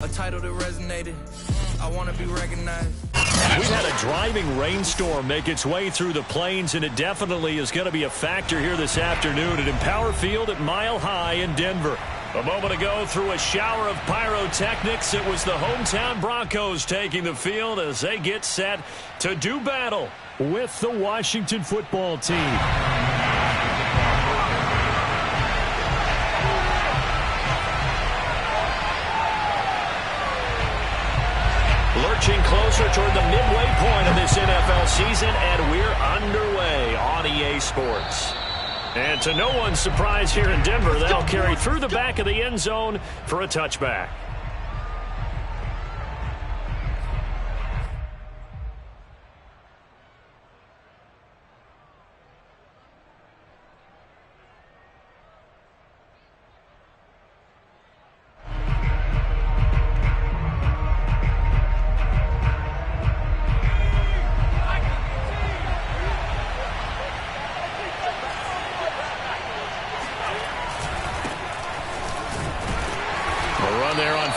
A title that resonated. I want to be recognized. We've had a driving rainstorm make its way through the plains, and it definitely is going to be a factor here this afternoon at Empower Field at Mile High in Denver. A moment ago, through a shower of pyrotechnics, it was the hometown Broncos taking the field as they get set to do battle with the Washington football team. Lurching closer toward the midway point of this NFL season, and we're underway on EA Sports. And to no one's surprise here in Denver, they'll carry through the back of the end zone for a touchback.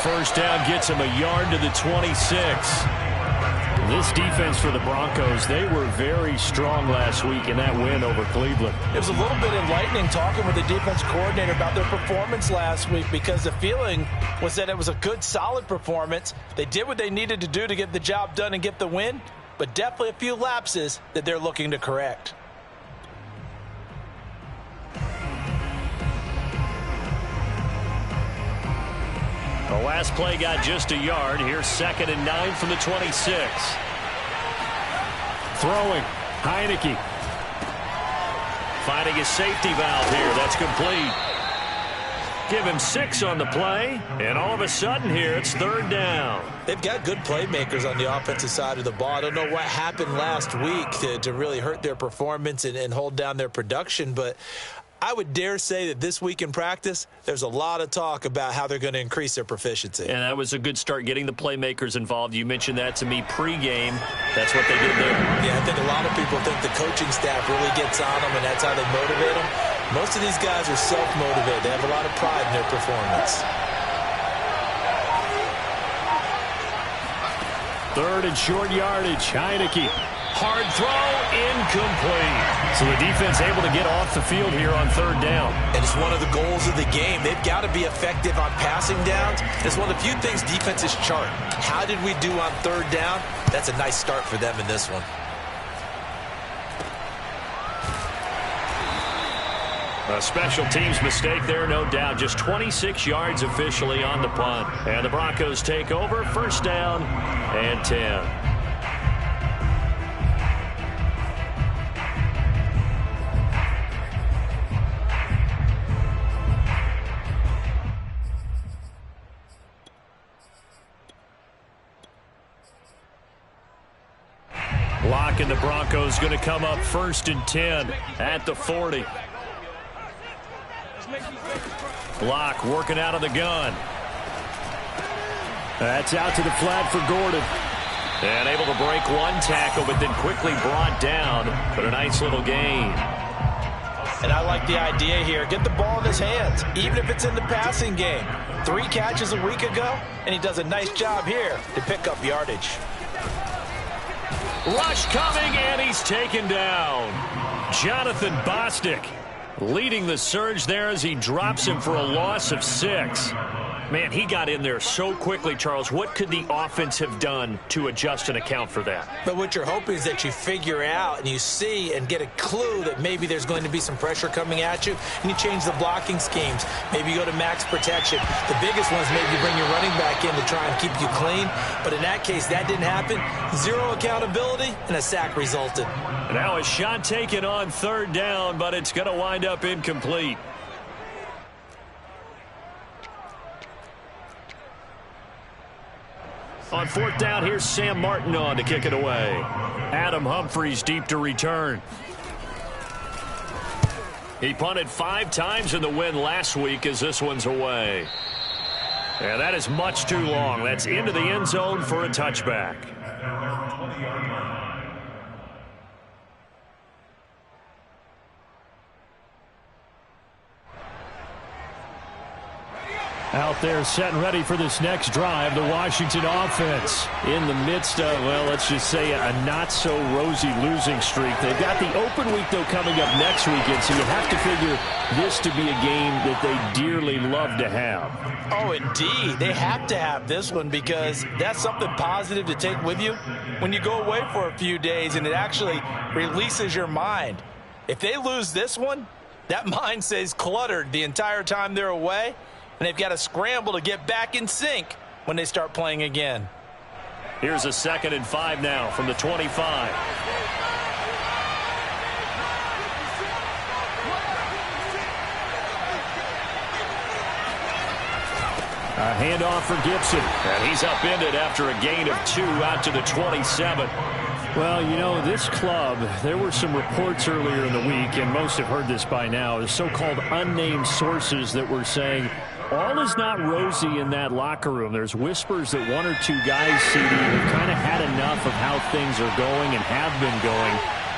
First down gets him a yard to the 26. This defense for the Broncos, they were very strong last week in that win over Cleveland. It was a little bit enlightening talking with the defense coordinator about their performance last week, because the feeling was that it was a good, solid performance. They did what they needed to do to get the job done and get the win, but definitely a few lapses that they're looking to correct. The last play got just a yard. Here's 2nd and 9 from the 26. Throwing. Heineke. Finding his safety valve here. That's complete. Give him 6 on the play. And all of a sudden here, it's 3rd down. They've got good playmakers on the offensive side of the ball. I don't know what happened last week to really hurt their performance and hold down their production, but I would dare say that this week in practice, there's a lot of talk about how they're going to increase their proficiency. And that was a good start, getting the playmakers involved. You mentioned that to me pregame. That's what they did there. Yeah, I think a lot of people think the coaching staff really gets on them, and that's how they motivate them. Most of these guys are self-motivated. They have a lot of pride in their performance. 3rd and short yardage. Heineke. Hard throw, incomplete. So the defense able to get off the field here on 3rd down. And it's one of the goals of the game. They've got to be effective on passing downs. It's one of the few things defenses chart. How did we do on 3rd down? That's a nice start for them in this one. A special teams mistake there, no doubt. Just 26 yards officially on the punt. And the Broncos take over. 1st down and 10. And the Broncos going to come up 1st and 10 at the 40. Block working out of the gun. That's out to the flat for Gordon. And able to break one tackle, but then quickly brought down. But a nice little gain. And I like the idea here. Get the ball in his hands, even if it's in the passing game. 3 catches a week ago, and he does a nice job here to pick up yardage. Rush coming, and he's taken down. Jonathan Bostic leading the surge there as he drops him for a loss of 6. Man, he got in there so quickly, Charles. What could the offense have done to adjust and account for that? But what you're hoping is that you figure out and you see and get a clue that maybe there's going to be some pressure coming at you, and you change the blocking schemes. Maybe you go to max protection. The biggest one is maybe you bring your running back in to try and keep you clean. But in that case, that didn't happen. 0 accountability, and a sack resulted. Now a shot taken on 3rd down, but it's going to wind up incomplete. On 4th down, here's Sam Martin on to kick it away. Adam Humphries deep to return. He punted 5 times in the win last week as this one's away. And that is much too long. That's into the end zone for a touchback. Out there set and ready for this next drive, the Washington offense. In the midst of, well, let's just say a not-so-rosy losing streak. They've got the open week, though, coming up next weekend, so you have to figure this to be a game that they dearly love to have. Oh, indeed. They have to have this one because that's something positive to take with you when you go away for a few days, and it actually releases your mind. If they lose this one, that mind stays cluttered the entire time they're away, and they've got to scramble to get back in sync when they start playing again. Here's a 2nd and 5 now from the 25. A handoff for Gibson. And he's upended after a gain of 2 out to the 27. Well, you know, this club, there were some reports earlier in the week, and most have heard this by now, the so-called unnamed sources that were saying all is not rosy in that locker room. There's whispers that 1 or 2 guys, CD, have kind of had enough of how things are going and have been going.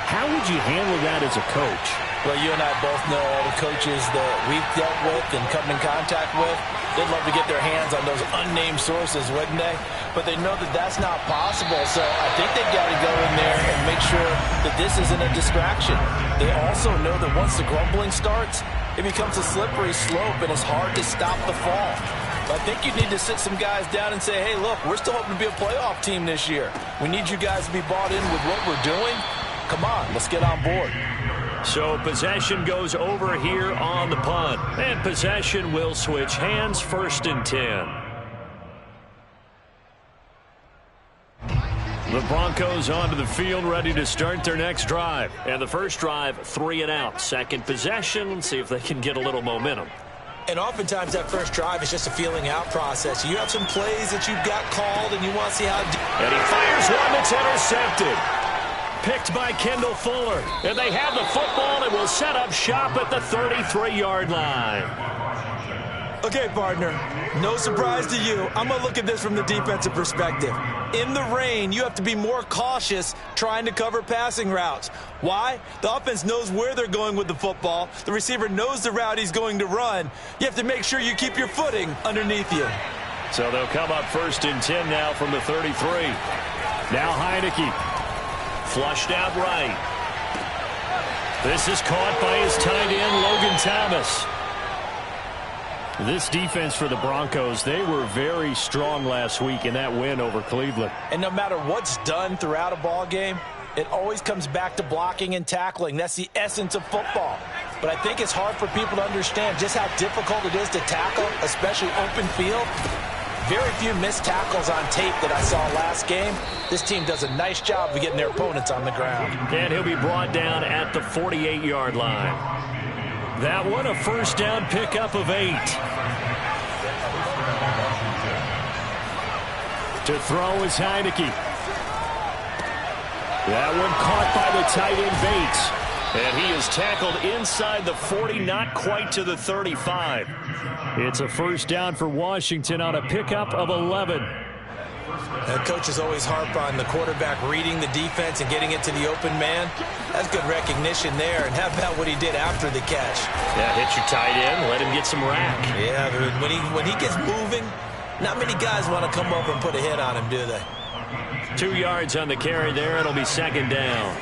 How would you handle that as a coach? Well, you and I both know all the coaches that we've dealt with and come in contact with. They'd love to get their hands on those unnamed sources, wouldn't they? But they know that that's not possible, so I think they've got to go in there and make sure that this isn't a distraction. They also know that once the grumbling starts, it becomes a slippery slope, and it's hard to stop the fall. But I think you need to sit some guys down and say, hey, look, we're still hoping to be a playoff team this year. We need you guys to be bought in with what we're doing. Come on, let's get on board. So possession goes over here on the punt. And possession will switch hands, 1st and 10. The Broncos onto the field, ready to start their next drive. And the first drive, 3 and out. Second possession, see if they can get a little momentum. And oftentimes that first drive is just a feeling out process. You have some plays that you've got called and you want to see how... And he fires one that's intercepted. Picked by Kendall Fuller. And they have the football and will set up shop at the 33-yard line. Okay, partner, no surprise to you. I'm going to look at this from the defensive perspective. In the rain, you have to be more cautious trying to cover passing routes. Why? The offense knows where they're going with the football. The receiver knows the route he's going to run. You have to make sure you keep your footing underneath you. So they'll come up 1st and 10 now from the 33. Now Heineke. Flushed out right. This is caught by his tight end, Logan Thomas. This defense for the Broncos, they were very strong last week in that win over Cleveland. And no matter what's done throughout a ball game, it always comes back to blocking and tackling. That's the essence of football. But I think it's hard for people to understand just how difficult it is to tackle, especially open field. Very few missed tackles on tape that I saw last game. This team does a nice job of getting their opponents on the ground. And he'll be brought down at the 48-yard line. That one a first down pickup of 8. To throw is Heineke. That one caught by the tight end Bates. And he is tackled inside the 40, not quite to the 35. It's a first down for Washington on a pickup of 11. Coaches always harp on the quarterback reading the defense and getting it to the open man. That's good recognition there. And how about what he did after the catch? Yeah, hit your tight end, let him get some rack. Yeah, when he gets moving, not many guys want to come over and put a hit on him, do they? 2 yards on the carry there. It'll be 2nd down.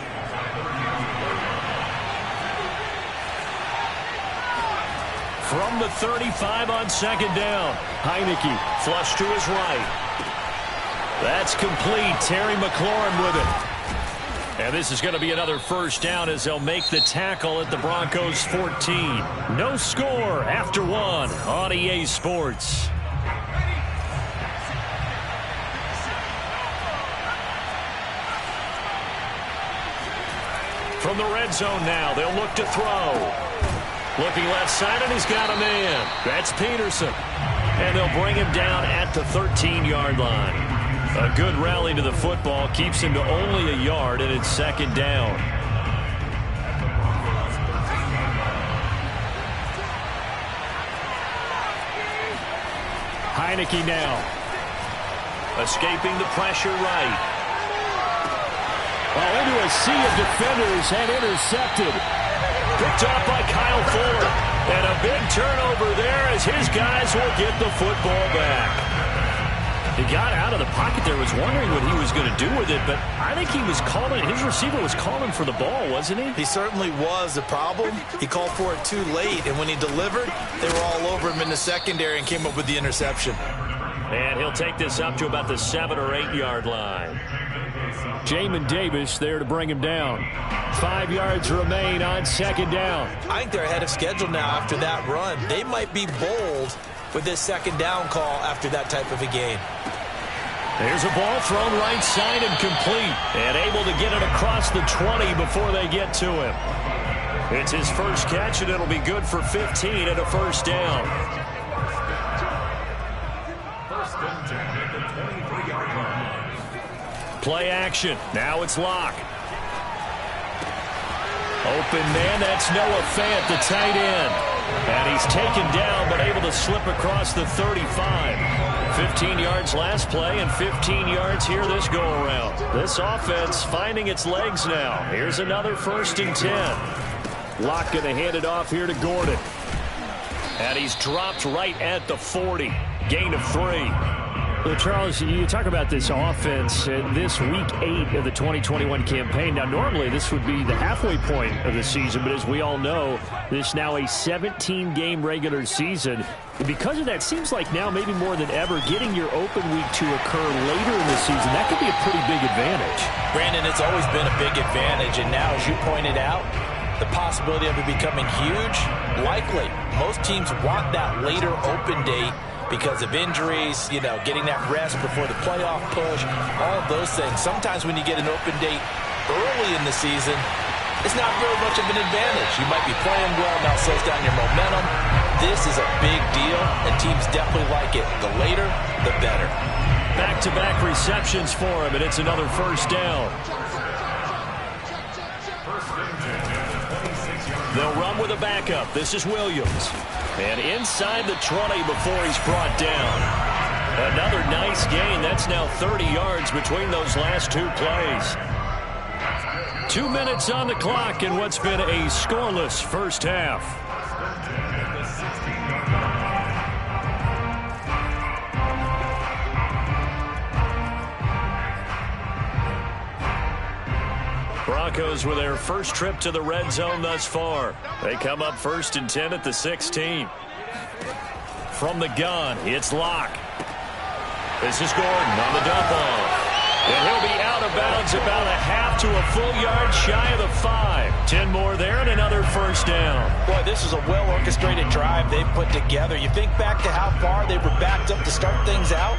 From the 35 on 2nd down. Heineke flush to his right. That's complete. Terry McLaurin with it. And this is going to be another first down as they'll make the tackle at the Broncos 14. No score after 1 on EA Sports. From the red zone now, they'll look to throw. Looking left side, and he's got a man. That's Peterson. And they'll bring him down at the 13-yard line. A good rally to the football keeps him to only a yard, and it's 2nd down. Heineke now. Escaping the pressure right. Well, into a sea of defenders and intercepted. Picked off by Kyle Fuller. And a big turnover there as his guys will get the football back. He got out of the pocket there, was wondering what he was going to do with it, but I think he was calling, his receiver was calling for the ball, wasn't he? He certainly was. The problem, he called for it too late, and when he delivered, they were all over him in the secondary and came up with the interception. And he'll take this up to about the 7 or 8 yard line. Jamin Davis there to bring him down. 5 yards remain on second down. I think they're ahead of schedule now after that run. They might be bold with this second down call after that type of a game. There's a ball thrown right side and complete, and able to get it across the 20 before they get to him. It's his first catch, and it'll be good for 15 and a first down. First and 10 at the 23-yard line. Play action. Now it's Locke. Open man, that's Noah Fant, the tight end. And he's taken down, but able to slip across the 35. 15 yards last play and 15 yards here this go-around. This offense finding its legs now. Here's another first and 10. Locke going to hand it off here to Gordon. And he's dropped right at the 40. Gain of 3. Well, Charles, you talk about this offense this week 8 of the 2021 campaign. Now, normally this would be the halfway point of the season, but as we all know, this now a 17-game regular season. And because of that, seems like now maybe more than ever, getting your open week to occur later in the season, that could be a pretty big advantage. Brandon, it's always been a big advantage, and now, as you pointed out, the possibility of it becoming huge, likely. Most teams want that later open date because of injuries, you know, getting that rest before the playoff push, all of those things. Sometimes when you get an open date early in the season, it's not really much of an advantage. You might be playing well, now slows down your momentum. This is a big deal, and teams definitely like it. The later, the better. Back-to-back receptions for him, and it's another first down. They'll run with a backup. This is Williams. And inside the 20 before he's brought down. Another nice gain. That's now 30 yards between those last 2 plays. 2 minutes on the clock in what's been a scoreless first half. Broncos with their first trip to the red zone thus far. They come up first and 10 at the 16. From the gun, it's Locke. This is Gordon on the dump off. And he'll be out of bounds about a half to a full yard shy of the 5. 10 more there and another first down. Boy, this is a well-orchestrated drive they've put together. You think back to how far they were backed up to start things out,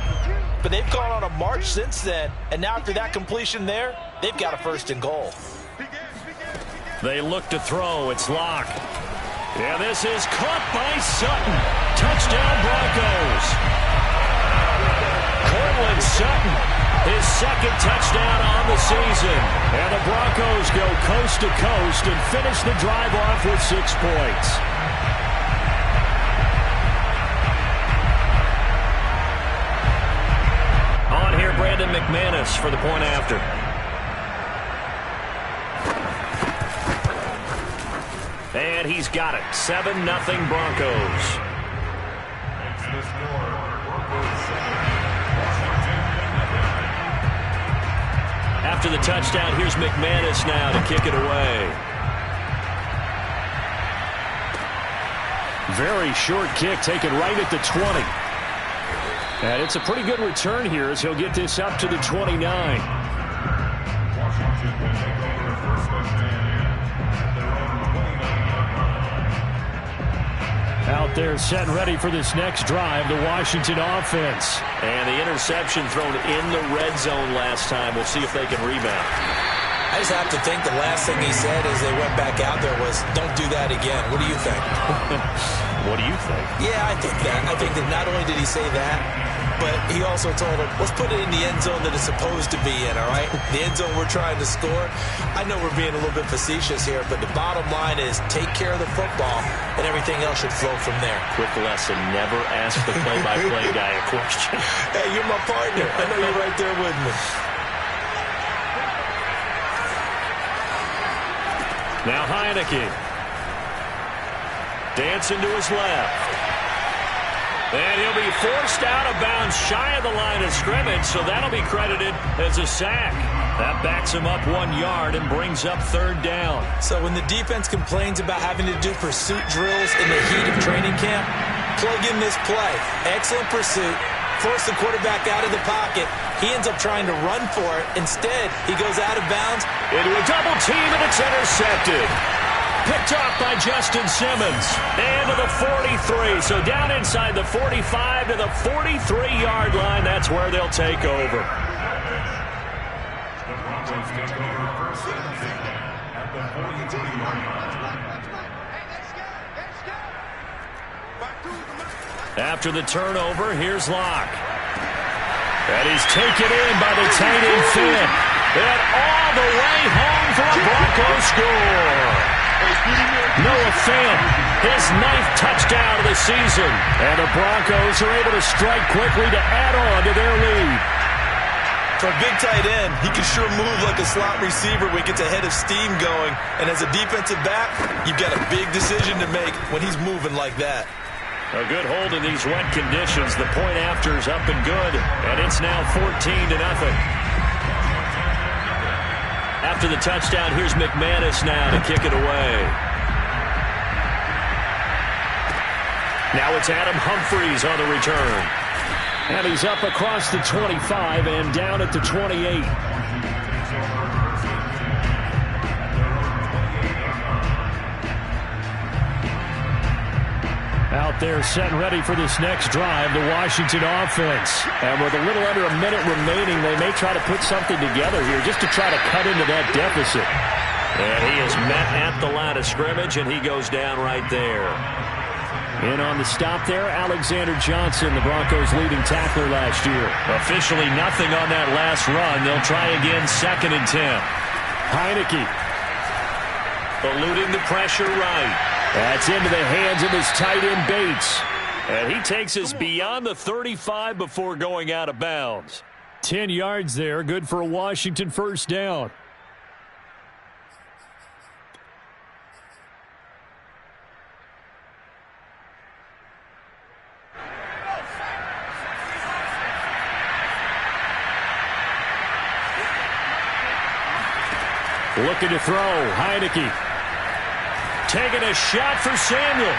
but they've gone on a march since then. And now after that completion there, they've got a first and goal. They look to throw. It's Locke. Yeah, this is caught by Sutton. Touchdown, Broncos. Cortland Sutton, his second touchdown on the season. And the Broncos go coast to coast and finish the drive off with 6 points. On here, Brandon McManus for the point after. And he's got it. 7-0 Broncos. After the touchdown, here's McManus now to kick it away. Very short kick taken right at the 20. And it's a pretty good return here as he'll get this up to the 29. Out there set and ready for this next drive, the Washington offense. And the interception thrown in the red zone last time. We'll see if they can rebound. I just have to think the last thing he said as they went back out there was, don't do that again. What do you think? What do you think? Yeah, I think that. I think that not only did he say that, but he also told him, let's put it in the end zone that it's supposed to be in, all right? The end zone we're trying to score. I know we're being a little bit facetious here, but the bottom line is take care of the football, and everything else should flow from there. Quick lesson, never ask the play-by-play guy a question. Hey, you're my partner. I know you're right there with me. Now Heineke. Dancing to his left. And he'll be forced out of bounds shy of the line of scrimmage, so that'll be credited as a sack. That backs him up 1 yard and brings up 3rd down. So when the defense complains about having to do pursuit drills in the heat of training camp, plug in this play. Excellent pursuit. Force the quarterback out of the pocket. He ends up trying to run for it. Instead, he goes out of bounds. Into a double team, and it's intercepted. Picked off by Justin Simmons. And to the 43. So down inside the 45 to the 43-yard line. That's where they'll take over. The Broncos take over 1st and 10 at the 43-yard line. After the turnover, here's Locke. And he's taken in by the tight end Finn. And all the way home for a Broncos score. Noah Finn, his 9th touchdown of the season. And the Broncos are able to strike quickly to add on to their lead. For a big tight end, he can sure move like a slot receiver when he gets a head of steam going. And as a defensive back, you've got a big decision to make when he's moving like that. A good hold in these wet conditions. The point after is up and good. And it's now 14-0. After the touchdown, here's McManus now to kick it away. Now it's Adam Humphries on the return. And he's up across the 25 and down at the 28. Out there set and ready for this next drive, the Washington offense. And with a little under a minute remaining, they may try to put something together here just to try to cut into that deficit. And he is met at the line of scrimmage, and he goes down right there. In on the stop there, Alexander Johnson, the Broncos' leading tackler last year. Officially nothing on that last run. They'll try again, 2nd and 10. Heineke eluding the pressure right. That's into the hands of his tight end Bates. And he takes us beyond the 35 before going out of bounds. 10 yards there, good for a Washington 1st down. Looking to throw, Heineke. Taking a shot for Samuel.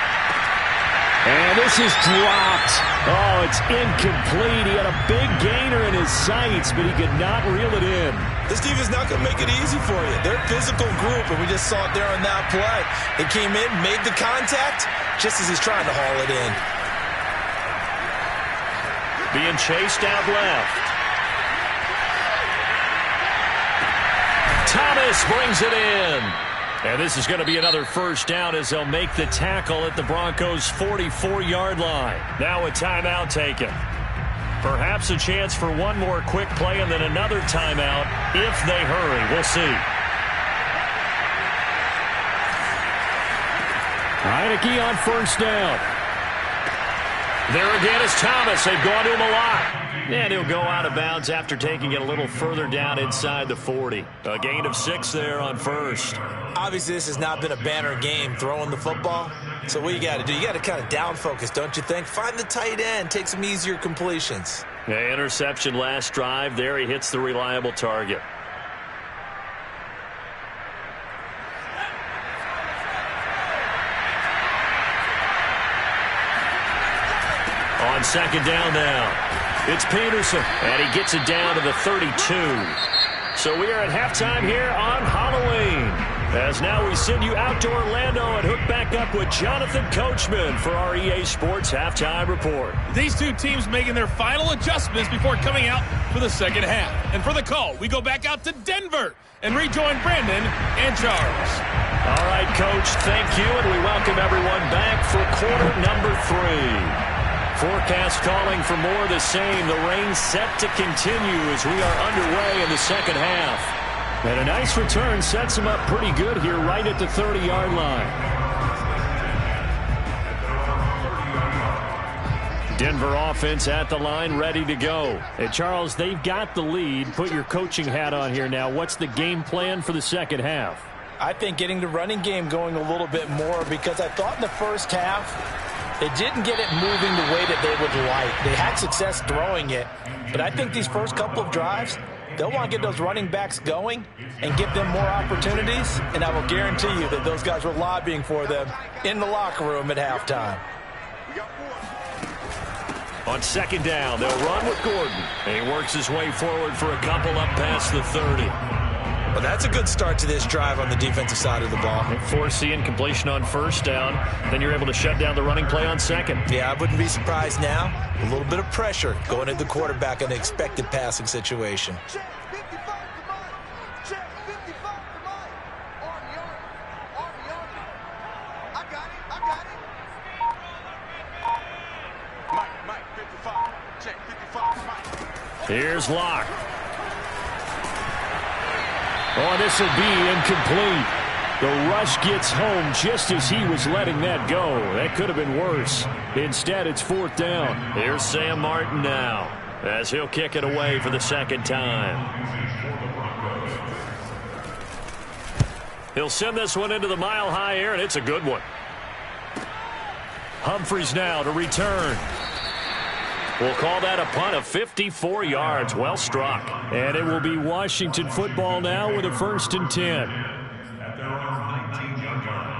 And this is dropped. Oh, it's incomplete. He had a big gainer in his sights, but he could not reel it in. This defense is not going to make it easy for you. They're a physical group, and we just saw it there on that play. They came in, made the contact, just as he's trying to haul it in. Being chased out left. Thomas brings it in. And this is going to be another 1st down as they'll make the tackle at the Broncos' 44-yard line. Now a timeout taken. Perhaps a chance for one more quick play and then another timeout if they hurry. We'll see. Heineke on 1st down. There again is Thomas. They've gone to him a lot. And he'll go out of bounds after taking it a little further down inside the 40. A gain of 6 there on 1st. Obviously, this has not been a banner game throwing the football. So what you got to do, you got to kind of down focus, don't you think? Find the tight end, take some easier completions. Yeah, interception last drive. There he hits the reliable target. On 2nd down now. It's Peterson, and he gets it down to the 32. So we are at halftime here on Halloween. As now we send you out to Orlando and hook back up with Jonathan Coachman for our EA Sports Halftime Report. These two teams making their final adjustments before coming out for the 2nd half. And for the call, we go back out to Denver and rejoin Brandon and Charles. All right, Coach, thank you, and we welcome everyone back for quarter number 3. Forecast calling for more of the same. The rain set to continue as we are underway in the 2nd half. And a nice return sets him up pretty good here right at the 30-yard line. Denver offense at the line, ready to go. And Charles, they've got the lead. Put your coaching hat on here now. What's the game plan for the 2nd half? I think getting the running game going a little bit more, because I thought in the first half they didn't get it moving the way that they would like. They had success throwing it, but I think these first couple of drives, they'll want to get those running backs going and give them more opportunities, and I will guarantee you that those guys were lobbying for them in the locker room at halftime. On second down, they'll run with Gordon. And he works his way forward for a couple up past the 30. Well, that's a good start to this drive on the defensive side of the ball. Force the incompletion on first down. Then you're able to shut down the running play on second. Yeah, I wouldn't be surprised now. A little bit of pressure going at the quarterback in an expected passing situation. Here's Locke. Oh, this will be incomplete. The rush gets home just as he was letting that go. That could have been worse. Instead, it's fourth down. Here's Sam Martin now as he'll kick it away for the second time. He'll send this one into the mile-high air, and it's a good one. Humphries now to return. We'll call that a punt of 54 yards. Well struck. And it will be Washington football now with a 1st and 10. At their own 19-yard line.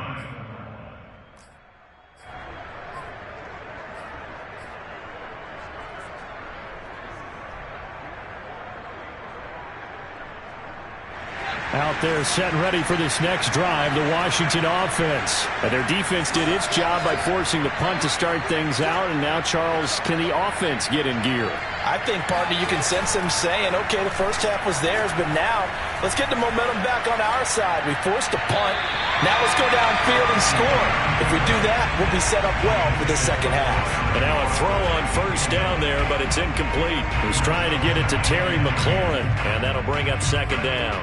Out there set and ready for this next drive, the Washington offense. And their defense did its job by forcing the punt to start things out. And now, Charles, can the offense get in gear? I think, partner, you can sense them saying, okay, the first half was theirs, but now let's get the momentum back on our side. We forced a punt. Now let's go downfield and score. If we do that, we'll be set up well for the second half. And now a throw on first down there, but it's incomplete. He's trying to get it to Terry McLaurin, and that'll bring up second down.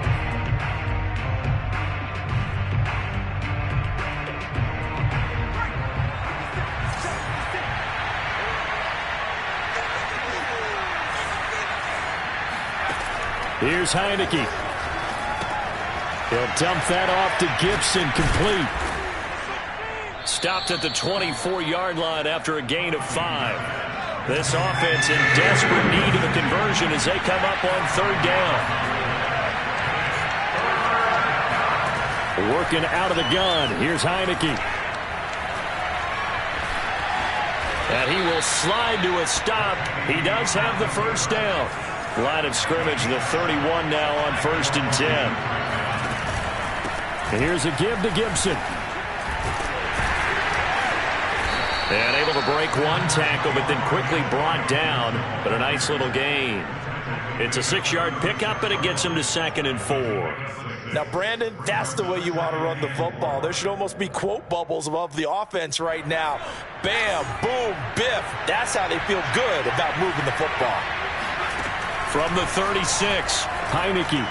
Here's Heineke. He'll dump that off to Gibson, complete. Stopped at the 24-yard line after a gain of 5. This offense in desperate need of a conversion as they come up on third down. Working out of the gun. Here's Heineke. And he will slide to a stop. He does have the first down. Line of scrimmage, the 31 now on 1st and 10. And here's a give to Gibson. And able to break one tackle, but then quickly brought down. But a nice little gain. It's a 6-yard pickup, and it gets him to 2nd and 4. Now, Brandon, that's the way you want to run the football. There should almost be quote bubbles above the offense right now. Bam, boom, biff. That's how they feel good about moving the football. From the 36, Heineke.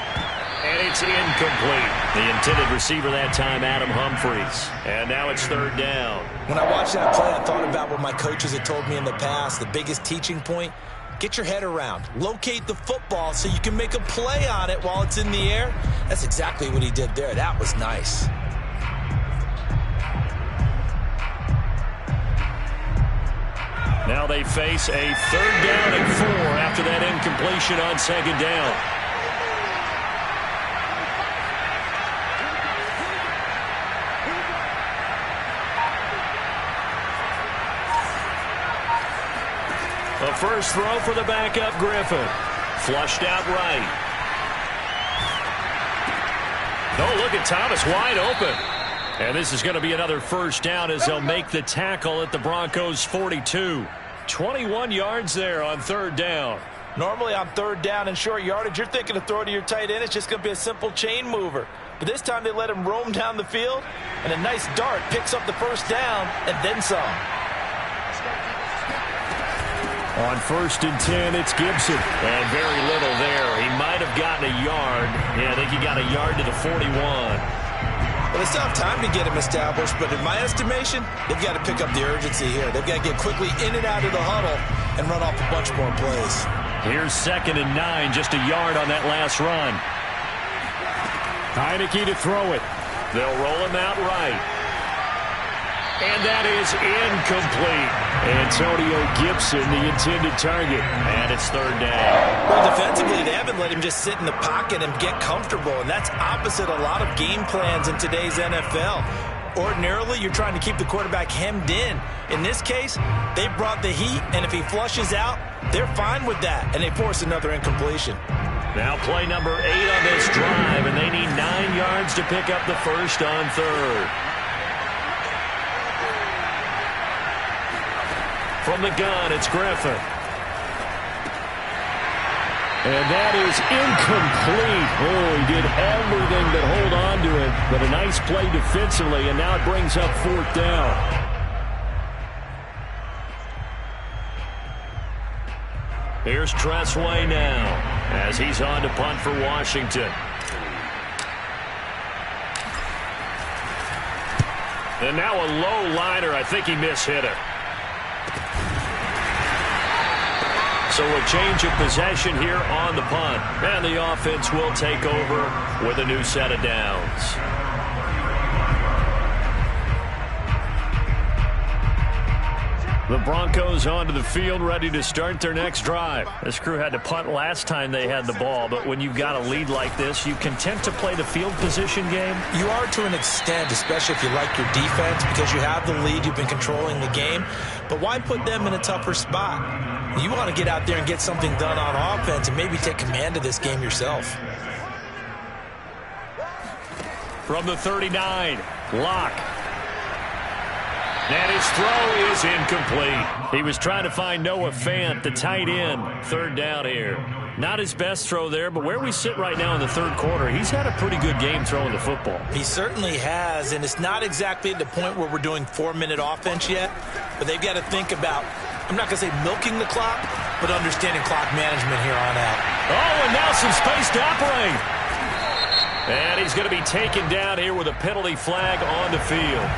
And it's incomplete. The intended receiver that time, Adam Humphries. And now it's third down. When I watched that play, I thought about what my coaches had told me in the past. The biggest teaching point, get your head around. Locate the football so you can make a play on it while it's in the air. That's exactly what he did there. That was nice. Now they face a third down and 4 after that incompletion on second down. The first throw for the backup Griffin. Flushed out right. Oh, look at Thomas wide open. And this is going to be another first down as they'll make the tackle at the Broncos' 42. 21 yards there on third down. Normally on third down and short yardage, you're thinking to throw to your tight end. It's just going to be a simple chain mover. But this time they let him roam down the field, and a nice dart picks up the first down and then some. On 1st and 10, it's Gibson. And very little there. He might have gotten a yard. Yeah, I think he got a yard to the 41. Well, they still have time to get him established, but in my estimation, they've got to pick up the urgency here. They've got to get quickly in and out of the huddle and run off a bunch more plays. Here's 2nd and 9, just a yard on that last run. Heineke to throw it. They'll roll him out right. And that is incomplete. Antonio Gibson, the intended target. And it's third down. Well, defensively, they haven't let him just sit in the pocket and get comfortable, and that's opposite a lot of game plans in today's NFL. Ordinarily, you're trying to keep the quarterback hemmed in. In this case, they brought the heat, and if he flushes out, they're fine with that, and they force another incompletion. Now play number 8 on this drive, and they need 9 yards to pick up the first on third. From the gun, it's Griffin. And that is incomplete. Oh, he did everything but hold on to it. But a nice play defensively, and now it brings up fourth down. Here's Tressway now as he's on to punt for Washington. And now a low liner. I think he mishit it. So a change of possession here on the punt. And the offense will take over with a new set of downs. The Broncos onto the field, ready to start their next drive. This crew had to punt last time they had the ball, but when you've got a lead like this, you content to play the field position game? You are to an extent, especially if you like your defense, because you have the lead, you've been controlling the game. But why put them in a tougher spot? You want to get out there and get something done on offense and maybe take command of this game yourself. From the 39, Locke. And his throw is incomplete. He was trying to find Noah Fant, the tight end. Third down here. Not his best throw there, but where we sit right now in the third quarter, he's had a pretty good game throwing the football. He certainly has, and it's not exactly at the point where we're doing 4-minute offense yet, but they've got to think about, I'm not going to say milking the clock, but understanding clock management here on out. Oh, and now some space to operate. And he's going to be taken down here with a penalty flag on the field.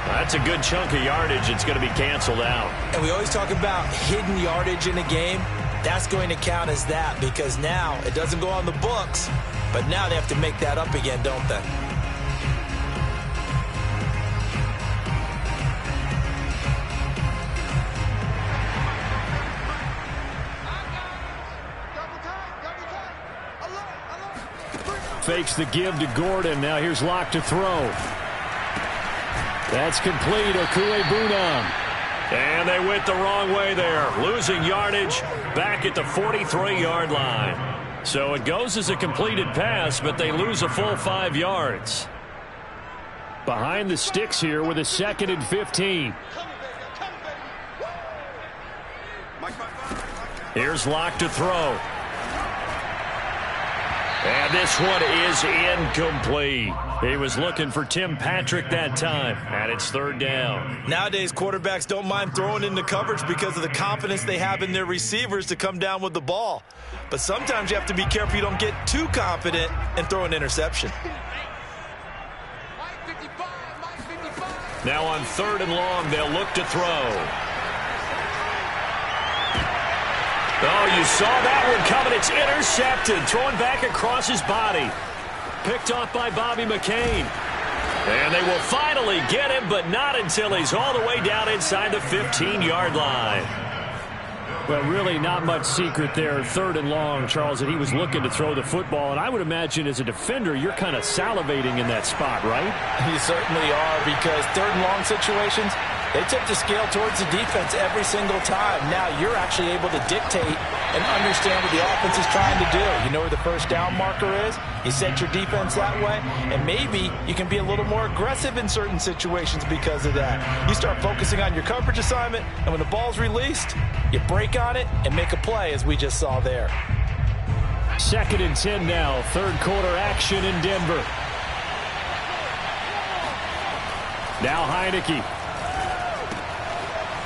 That's a good chunk of yardage. It's going to be canceled out. And we always talk about hidden yardage in a game. That's going to count as that because now it doesn't go on the books, but now they have to make that up again, don't they? Fakes the give to Gordon. Now here's Locke to throw. That's complete. Okuegbunam. And they went the wrong way there. Losing yardage back at the 43-yard line. So it goes as a completed pass, but they lose a full 5 yards. Behind the sticks here with a 2nd and 15. Here's Locke to throw. And this one is incomplete. He was looking for Tim Patrick that time, and it's third down. Nowadays, quarterbacks don't mind throwing into coverage because of the confidence they have in their receivers to come down with the ball. But sometimes you have to be careful you don't get too confident and throw an interception. Now on 3rd and long, they'll look to throw. Oh, you saw that one coming. It's intercepted. Throwing back across his body. Picked off by Bobby McCain. And they will finally get him, but not until he's all the way down inside the 15-yard line. Well, really not much secret there. 3rd and long, Charles, that he was looking to throw the football. And I would imagine as a defender, you're kind of salivating in that spot, right? You certainly are, because 3rd and long situations, they tip the scale towards the defense every single time. Now you're actually able to dictate and understand what the offense is trying to do. You know where the first down marker is. You set your defense that way, and maybe you can be a little more aggressive in certain situations because of that. You start focusing on your coverage assignment, and when the ball's released, you break on it and make a play, as we just saw there. 2nd and 10 now. 3rd quarter action in Denver. Now Heineke.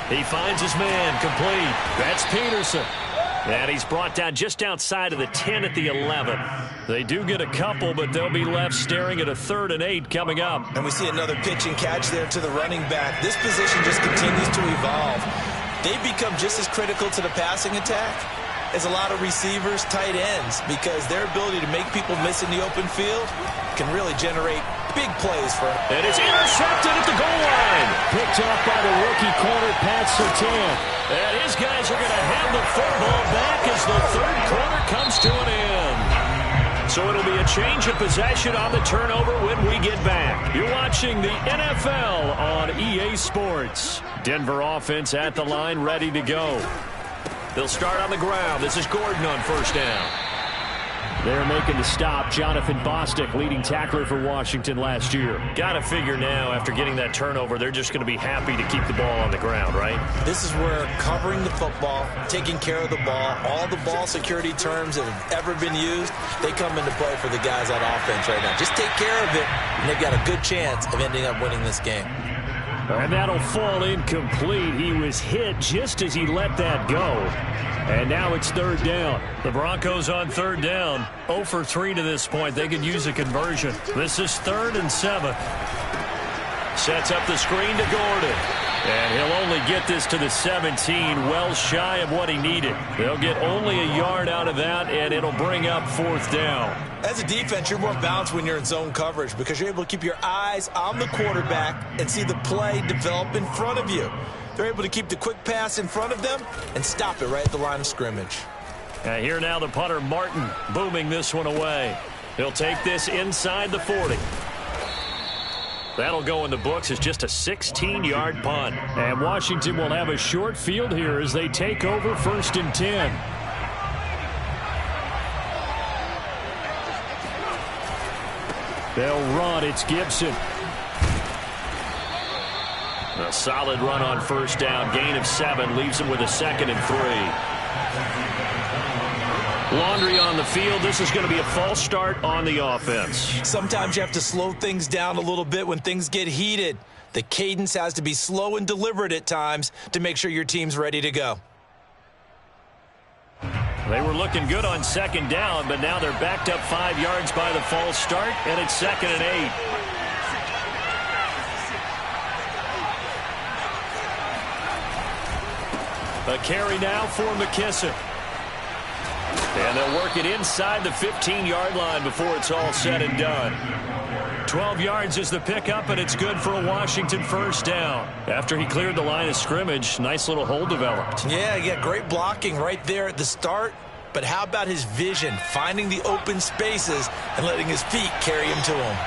He finds his man, complete. That's Peterson. And he's brought down just outside of the 10 at the 11. They do get a couple, but they'll be left staring at a 3rd and 8 coming up. And we see another pitch and catch there to the running back. This position just continues to evolve. They become just as critical to the passing attack is a lot of receivers, tight ends, because their ability to make people miss in the open field can really generate big plays for them. And it's intercepted at the goal line. Picked off by the rookie corner, Pat Surtain. And his guys are going to have the football back as the third quarter comes to an end. So it'll be a change of possession on the turnover when we get back. You're watching the NFL on EA Sports. Denver offense at the line, ready to go. They'll start on the ground. This is Gordon on first down. They're making the stop. Jonathan Bostic, leading tackler for Washington last year. Got to figure now, after getting that turnover, they're just going to be happy to keep the ball on the ground, right? This is where covering the football, taking care of the ball, all the ball security terms that have ever been used, they come into play for the guys on offense right now. Just take care of it, and they've got a good chance of ending up winning this game. And that'll fall incomplete. He was hit just as he let that go. And now it's third down. The Broncos on third down. 0 for 3 to this point. They could use a conversion. This is 3rd and 7. Sets up the screen to Gordon. And he'll only get this to the 17, well shy of what he needed. They'll get only a yard out of that, and it'll bring up 4th down. As a defense, you're more balanced when you're in zone coverage because you're able to keep your eyes on the quarterback and see the play develop in front of you. They're able to keep the quick pass in front of them and stop it right at the line of scrimmage. Here now the punter, Martin, booming this one away. He'll take this inside the 40. That'll go in the books as just a 16-yard punt. And Washington will have a short field here as they take over 1st and 10. They'll run. It's Gibson. A solid run on first down. Gain of 7 leaves him with a 2nd and 3. Laundry on the field. This is going to be a false start on the offense. Sometimes you have to slow things down a little bit when things get heated. The cadence has to be slow and deliberate at times to make sure your team's ready to go. They were looking good on 2nd down, but now they're backed up 5 yards by the false start, and it's 2nd and 8. A carry now for McKissick. And they'll work it inside the 15-yard line before it's all said and done. 12 yards is the pickup, and it's good for a Washington 1st down. After he cleared the line of scrimmage, nice little hole developed. Yeah, he got great blocking right there at the start. But how about his vision, finding the open spaces and letting his feet carry him to him?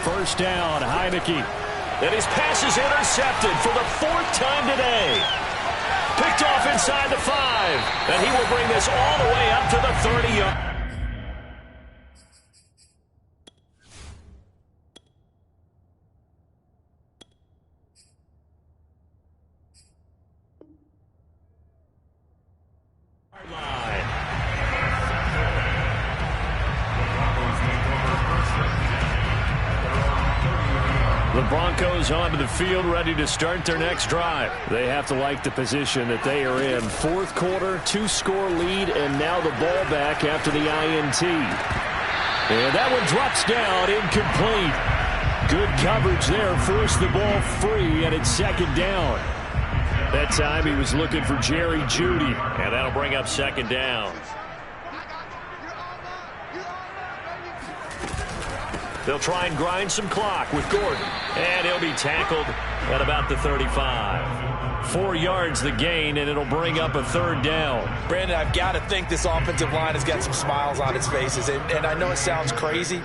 First down, Heineke. And his pass is intercepted for the 4th time today. Picked off inside the 5. And he will bring this all the way up to the 30-yard. The Broncos onto the field, ready to start their next drive. They have to like the position that they are in. 4th quarter, 2-score lead, and now the ball back after the INT. And that one drops down, incomplete. Good coverage there, forced the ball free, and it's 2nd down. That time he was looking for Jerry Jeudy. And that'll bring up 2nd down. They'll try and grind some clock with Gordon. And he'll be tackled at about the 35. 4 yards the gain, and it'll bring up a 3rd down. Brandon, I've got to think this offensive line has got some smiles on its faces. And I know it sounds crazy,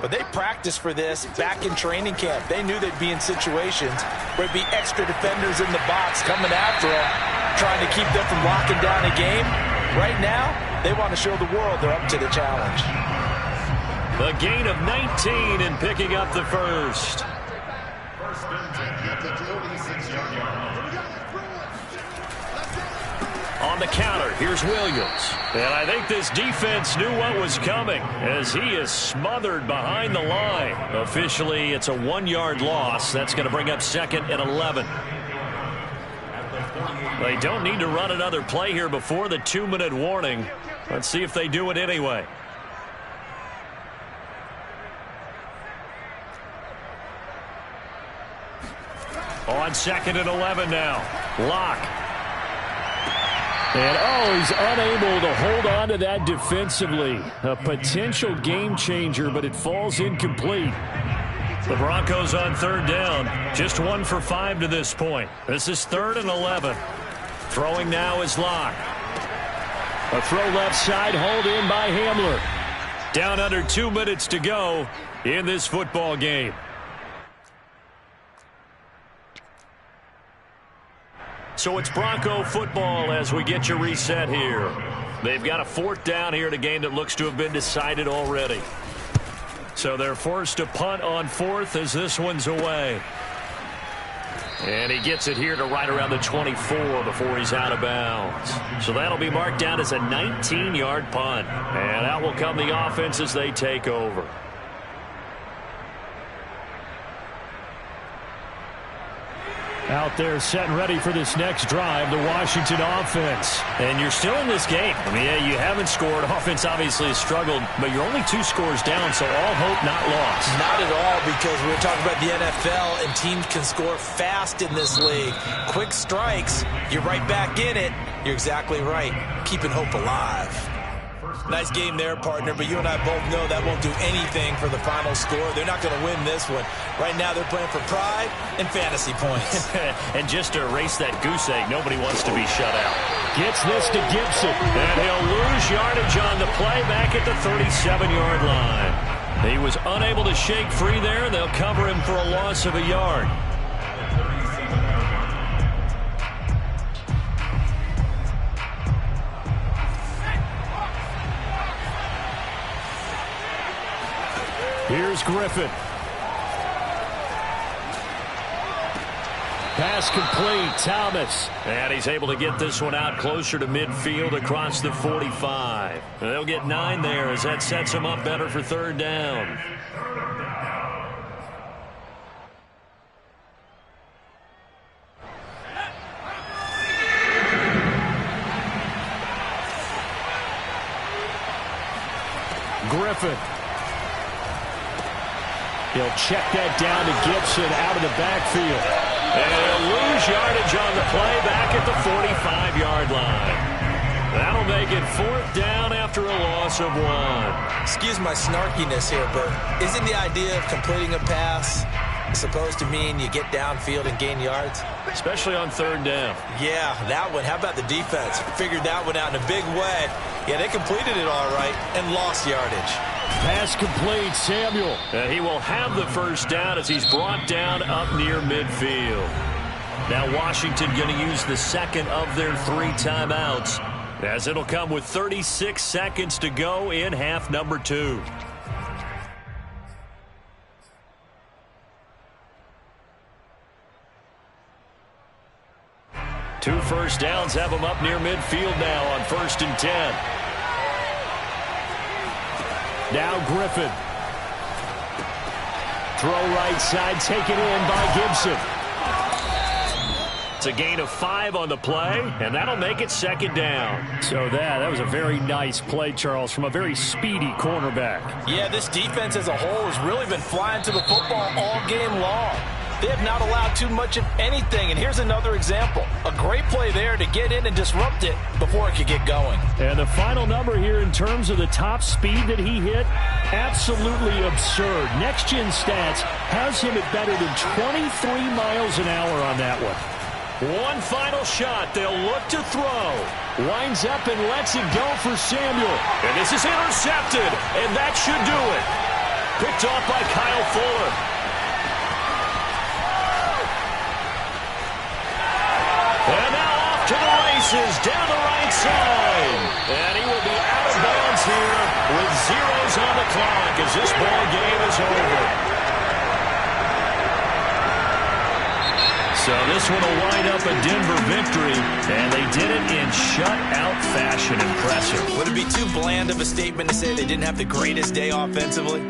but they practiced for this back in training camp. They knew they'd be in situations where there'd be extra defenders in the box coming after them, trying to keep them from locking down a game. Right now, they want to show the world they're up to the challenge. A gain of 19 and picking up the 1st. On the counter, here's Williams. And I think this defense knew what was coming as he is smothered behind the line. Officially, it's a 1-yard loss. That's going to bring up 2nd and 11. They don't need to run another play here before the 2-minute warning. Let's see if they do it anyway. On 2nd and 11 now. Locke. And, he's unable to hold on to that defensively. A potential game changer, but it falls incomplete. The Broncos on 3rd down. Just 1 for 5 to this point. This is 3rd and 11. Throwing now is Locke. A throw left side, hauled in by Hamler. Down under 2 minutes to go in this football game. So it's Bronco football as we get you reset here. They've got a 4th down here in a game that looks to have been decided already. So they're forced to punt on 4th as this one's away. And he gets it here to right around the 24 before he's out of bounds. So that'll be marked down as a 19-yard punt. And out will come the offense as they take over. Out there set and ready for this next drive, the Washington offense. And you're still in this game. I mean, yeah, you haven't scored. Offense obviously has struggled, but you're only 2 scores down, so all hope not lost. Not at all, because we're talking about the NFL, and teams can score fast in this league. Quick strikes, you're right back in it. You're exactly right. Keeping hope alive. Nice game there, partner, but you and I both know that won't do anything for the final score. They're not going to win this one. Right now, they're playing for pride and fantasy points. And just to erase that goose egg, nobody wants to be shut out. Gets this to Gibson. And he'll lose yardage on the play back at the 37-yard line. He was unable to shake free there. They'll cover him for a loss of a yard. Here's Griffin. Pass complete, Thomas. And he's able to get this one out closer to midfield across the 45. They'll get 9 there as that sets them up better for 3rd down. Griffin. He'll check that down to Gibson out of the backfield. And he'll lose yardage on the play back at the 45-yard line. That'll make it 4th down after a loss of 1. Excuse my snarkiness here, but isn't the idea of completing a pass supposed to mean you get downfield and gain yards? Especially on 3rd down. Yeah, that one. How about the defense? Figured that one out in a big way. Yeah, they completed it all right and lost yardage. Pass complete, Samuel. And he will have the 1st down as he's brought down up near midfield. Now Washington going to use the 2nd of their 3 timeouts, as it'll come with 36 seconds to go in half number 2. Two 1st downs have them up near midfield now on 1st and 10. Now Griffin. Throw right side, taken in by Gibson. It's a gain of 5 on the play, and that'll make it 2nd down. So that was a very nice play, Charles, from a very speedy cornerback. Yeah, this defense as a whole has really been flying to the football all game long. They have not allowed too much of anything, and here's another example. A great play there to get in and disrupt it before it could get going. And the final number here in terms of the top speed that he hit, absolutely absurd. Next Gen Stats has him at better than 23 miles an hour on that one. One final shot. They'll look to throw. Winds up and lets it go for Samuel. And this is intercepted, and that should do it. Picked off by Kyle Fuller. And now off to the races, down the right side. And he will be out of bounds here with zeros on the clock as this ball game is over. So this one will wind up a Denver victory, and they did it in shutout fashion. Impressive. Would it be too bland of a statement to say they didn't have the greatest day offensively?